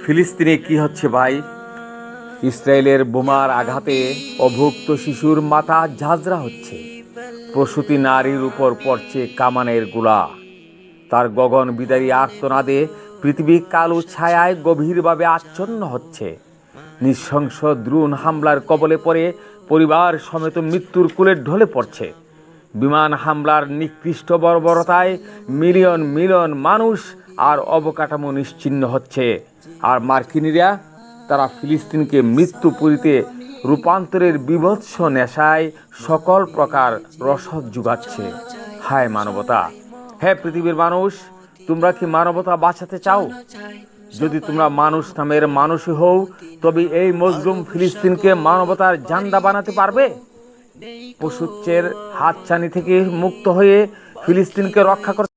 ফিলিস্তিনে কি হচ্ছে ভাই? ইসরায়েলের বোমার আঘাতে অভুক্ত শিশুর মাথা ঝাঁঝরা হচ্ছে। প্রসূতি নারীর উপর পড়ছে কামানের গোলা। তার গগন বিদারী আর্তনাদে পৃথিবী কালো ছায়ায় গভীরভাবে আচ্ছন্ন হচ্ছে। নৃশংস দ্রোণ হামলার কবলে পড়ে পরিবার সমেত মৃত্যুর কোলে ঢলে পড়ছে। বিমান হামলার নিকৃষ্ট বর্বরতায় মিলিয়ন মিলিয়ন মানুষ আর অবকাঠামো নিশ্চিহ্ন হচ্ছে। আর মার্কিনিরা তারা ফিলিস্তিনকে মৃত্যুপুরীতে রূপান্তরের বীভৎস নেশায় সকল প্রকার রসদ জুগাচ্ছে। হায় মানবতা! হ্যাঁ পৃথিবীর মানুষ, তোমরা কি মানবতা বাঁচাতে চাও? যদি তোমরা মানুষ নামের মানুষই হও, তবে এই মজলুম ফিলিস্তিনকে মানবতার জান্ডা বানাতে পারবে। পশুচ্চের হাতছানি থেকে মুক্ত হয়ে ফিলিস্তিনকে রক্ষা করতে